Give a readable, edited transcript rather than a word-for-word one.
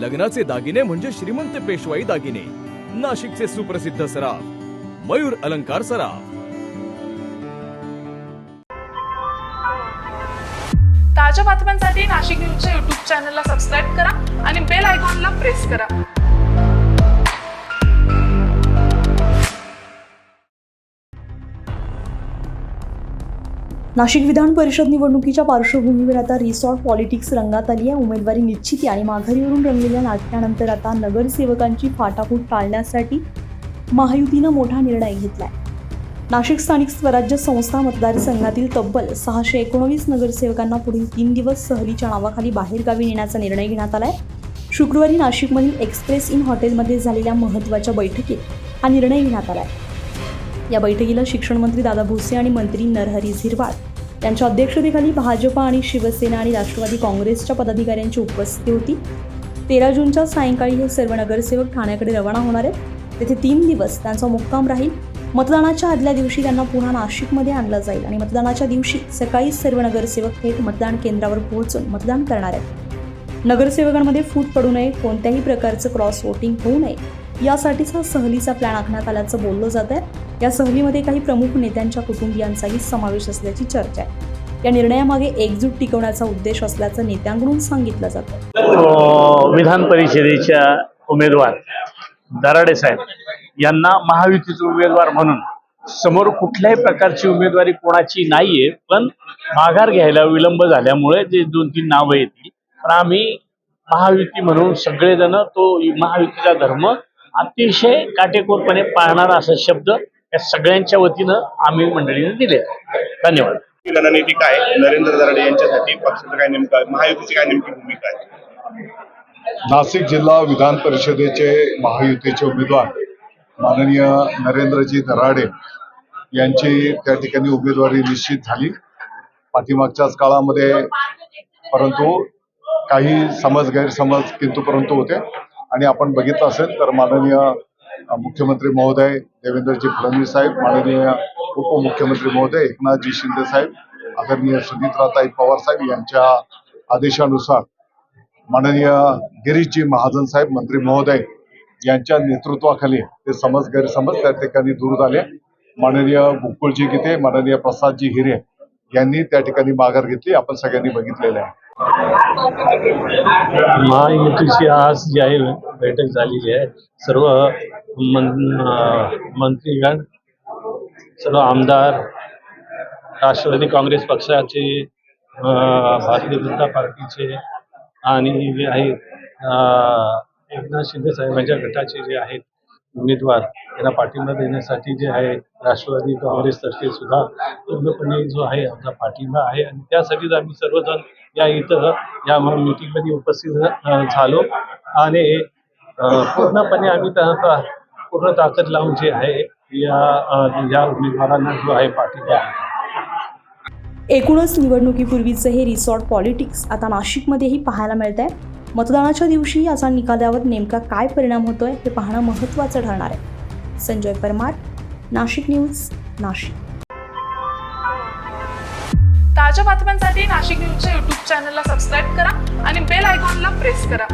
लग्नाचे दागिने म्हणजे श्रीमंत पेशवाई दागिने. नाशिकचे सुप्रसिद्ध सराफ मयूर अलंकार सराफ. ताज्या बातम्यांसाठी नाशिक न्यूजच्या YouTube चॅनलला सबस्क्राईब करा आणि बेल आयकॉनला प्रेस करा. नाशिक विधान परिषद निवडणुकीच्या पार्श्वभूमीवर आता रिसॉर्ट पॉलिटिक्स रंगात आली आहे. उमेदवारी निश्चिती आणि माघारीवरून रंगलेल्या नाट्यानंतर आता नगरसेवकांची फाटाफूट टाळण्यासाठी महायुतीनं मोठा निर्णय घेतलाय. नाशिक स्थानिक स्वराज्य संस्था मतदारसंघातील तब्बल 619 नगरसेवकांना पुढील 3 दिवस सहलीच्या नावाखाली बाहेरगावी नेण्याचा निर्णय घेण्यात आलाय. शुक्रवारी नाशिकमधील एक्सप्रेस इन हॉटेलमध्ये झालेल्या महत्त्वाच्या बैठकीत हा निर्णय घेण्यात आलाय. या बैठकीला शिक्षण मंत्री दादा भुसे आणि मंत्री नरहरी झिरवाळ यांच्या अध्यक्षतेखाली भाजपा आणि शिवसेना आणि राष्ट्रवादी काँग्रेसच्या पदाधिकाऱ्यांची उपस्थिती होती. 13 जूनच्या सायंकाळी हे सर्व नगरसेवक ठाण्याकडे रवाना होणार आहेत. तेथे 3 दिवस त्यांचा मुक्काम राहील. मतदानाच्या आदल्या दिवशी त्यांना पुन्हा नाशिकमध्ये आणलं जाईल आणि मतदानाच्या दिवशी सकाळी सर्व नगरसेवक थेट मतदान केंद्रावर पोहोचून मतदान करणार आहेत. नगरसेवकांमध्ये फूट पडू नये, कोणत्याही प्रकारचं क्रॉस वोटिंग होऊ नये यासाठीचा सहलीचा प्लॅन आखण्यात आल्याचं बोललं जात आहे. या सहलीमध्ये काही प्रमुख नेत्यांच्या कुटुंबियांचाही समावेश असल्याची चर्चा आहे. या निर्णयामागे एकजूट टिकवण्याचा उद्देश असल्याचं नेत्यांकडून सांगितलं जातं. विधान परिषदेच्या उमेदवार दराडे साहेब यांना महायुतीचे उमेदवार म्हणून समोर कुठल्याही प्रकारची उमेदवारी कोणाची नाहीये, पण माघार घ्यायला विलंब झाल्यामुळे जे 2-3 नावं येतील, पण आम्ही महायुती म्हणून सगळेजण तो महायुतीचा धर्म अतिशय काटेकोरपणे पाळणारा असा शब्द या सगळ्यांच्या वतीनं आम्ही मंडळीने दिले. धन्यवाद. रणनीती काय नरेंद्र दराडे यांच्यासाठी, पक्षाचं काय नेमकं, महायुतीची काय नेमकी भूमिका आहे? नाशिक जिल्हा विधान परिषदेचे महायुतीचे उमेदवार माननीय नरेंद्रजी दराडे यांची त्या ठिकाणी उमेदवारी निश्चित झाली. पाठीमागच्याच काळामध्ये परंतु काही गैरसमज किंतु परंतु होते आणि आपण बघितलं असेल तर माननीय मुख्यमंत्री महोदय देवेंद्रजी फडणवीस साहेब, माननीय उपमुख्यमंत्री महोदय एकनाथजी शिंदे साहेब, आदरणीय सुनीत्राताई पवार साहेब यांच्या आदेशानुसार माननीय गिरीशजी महाजन साहेब मंत्री महोदय यांच्या नेतृत्वाखाली ते गैरसमज त्या ठिकाणी दूर झाले. माननीय गोकुळजी गीते, माननीय प्रसादजी हिरे यांनी त्या ठिकाणी माघार घेतली. आपण सगळ्यांनी बघितलेलं आहे. महायुतीची आज जी आहे बैठक झालेली आहे. सर्व मंत्रीगण, सर्व आमदार, राष्ट्रवादी काँग्रेस पक्षाचे, भारतीय जनता पार्टीचे आणि जे आहेत एकनाथ शिंदे साहेबांच्या गटाचे जे आहेत उमेदवार त्यांना पाठिंबा देण्यासाठी जे आहे राष्ट्रवादी काँग्रेसतर्फे सुद्धा पूर्णपणे जो आहे आमचा पाठिंबा आहे आणि त्यासाठीच आम्ही सर्वजण या मीटिंगमध्ये उपस्थित झालो आणि पूर्णपणे आम्ही त्यांचा पूर्ण ताकद लावून जे आहे या उमेदवारांना जो आहे पाठिंबा आहे. एकूणच निवडणुकीपूर्वीचं हे रिसॉर्ट पॉलिटिक्स आता नाशिकमध्येही पाहायला मिळत आहे. मतदानाच्या दिवशी याचा निकालावर नेमका काय परिणाम होतोय हे पाहणं महत्त्वाचं ठरणार आहे. संजय परमार, नाशिक न्यूज, नाशिक. ताज्या बातम्यांसाठी नाशिक न्यूजच्या YouTube चॅनलला सबस्क्राईब करा आणि बेल आयकॉनला प्रेस करा.